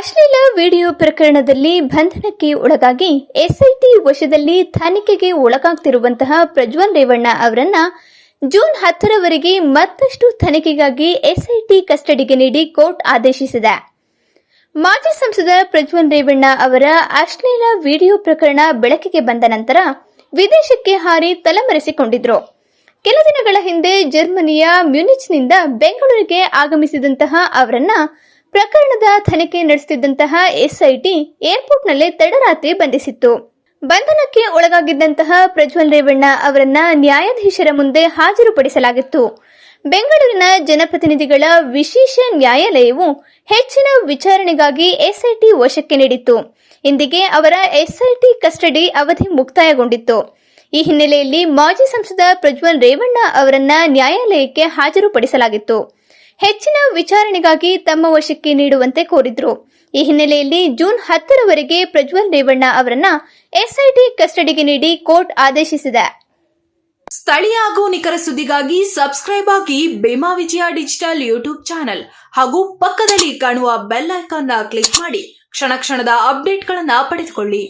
ಅಶ್ಲೀಲ ವಿಡಿಯೋ ಪ್ರಕರಣದಲ್ಲಿ ಬಂಧನಕ್ಕೆ ಒಳಗಾಗಿ ಎಸ್ಐಟಿ ವಶದಲ್ಲಿ ತನಿಖೆಗೆ ಒಳಗಾಗುತ್ತಿರುವಂತಹ ಪ್ರಜ್ವಲ್ ರೇವಣ್ಣ ಅವರನ್ನ ಜೂನ್ 10ರವರೆಗೆ ಮತ್ತಷ್ಟು ತನಿಖೆಗಾಗಿ ಎಸ್ಐಟಿ ಕಸ್ಟಡಿಗೆ ನೀಡಿ ಕೋರ್ಟ್ ಆದೇಶಿಸಿದೆ. ಮಾಜಿ ಸಂಸದ ಪ್ರಜ್ವಲ್ ರೇವಣ್ಣ ಅವರ ಅಶ್ಲೀಲ ವಿಡಿಯೋ ಪ್ರಕರಣ ಬೆಳಕಿಗೆ ಬಂದ ನಂತರ ವಿದೇಶಕ್ಕೆ ಹಾರಿ ತಲೆಮರೆಸಿಕೊಂಡಿದ್ರು. ಕೆಲ ದಿನಗಳ ಹಿಂದೆ ಜರ್ಮನಿಯ ಮ್ಯೂನಿಚ್ನಿಂದ ಬೆಂಗಳೂರಿಗೆ ಆಗಮಿಸಿದಂತಹ ಅವರನ್ನ ಪ್ರಕರಣದ ತನಿಖೆ ನಡೆಸುತ್ತಿದ್ದಂತಹ ಎಸ್ಐಟಿ ಏರ್ಪೋರ್ಟ್ನಲ್ಲೇ ತಡರಾತ್ರಿ ಬಂಧಿಸಿತ್ತು. ಬಂಧನಕ್ಕೆ ಒಳಗಾಗಿದ್ದಂತಹ ಪ್ರಜ್ವಲ್ ರೇವಣ್ಣ ಅವರನ್ನ ನ್ಯಾಯಾಧೀಶರ ಮುಂದೆ ಹಾಜರುಪಡಿಸಲಾಗಿತ್ತು. ಬೆಂಗಳೂರಿನ ಜನಪ್ರತಿನಿಧಿಗಳ ವಿಶೇಷ ನ್ಯಾಯಾಲಯವು ಹೆಚ್ಚಿನ ವಿಚಾರಣೆಗಾಗಿ ಎಸ್ಐಟಿ ವಶಕ್ಕೆ ನೀಡಿತ್ತು. ಇಂದಿಗೆ ಅವರ ಎಸ್ಐಟಿ ಕಸ್ಟಡಿ ಅವಧಿ ಮುಕ್ತಾಯಗೊಂಡಿತ್ತು. ಈ ಹಿನ್ನೆಲೆಯಲ್ಲಿ ಮಾಜಿ ಸಂಸದ ಪ್ರಜ್ವಲ್ ರೇವಣ್ಣ ಅವರನ್ನ ನ್ಯಾಯಾಲಯಕ್ಕೆ ಹಾಜರುಪಡಿಸಲಾಗಿತ್ತು. ಹೆಚ್ಚಿನ ವಿಚಾರಣೆಗಾಗಿ ತಮ್ಮ ವಶಕ್ಕೆ ನೀಡುವಂತೆ ಕೋರಿದ್ರು. ಈ ಹಿನ್ನೆಲೆಯಲ್ಲಿ ಜೂನ್ 10ರವರೆಗೆ ಪ್ರಜ್ವಲ್ ರೇವಣ್ಣ ಅವರನ್ನ ಎಸ್ಐಟಿ ಕಸ್ಟಡಿಗೆ ನೀಡಿ ಕೋರ್ಟ್ ಆದೇಶಿಸಿದೆ. ಸ್ಥಳೀಯ ಹಾಗೂ ನಿಖರ ಸುದ್ದಿಗಾಗಿ ಸಬ್ಸ್ಕ್ರೈಬ್ ಆಗಿ ಬೇಮಾ ವಿಜಯ ಡಿಜಿಟಲ್ ಯೂಟ್ಯೂಬ್ ಚಾನೆಲ್ ಹಾಗೂ ಪಕ್ಕದಲ್ಲಿ ಕಾಣುವ ಬೆಲ್ ಐಕಾನ್ ಕ್ಲಿಕ್ ಮಾಡಿ ಕ್ಷಣ ಕ್ಷಣದ ಅಪ್ಡೇಟ್ಗಳನ್ನು ಪಡೆದುಕೊಳ್ಳಿ.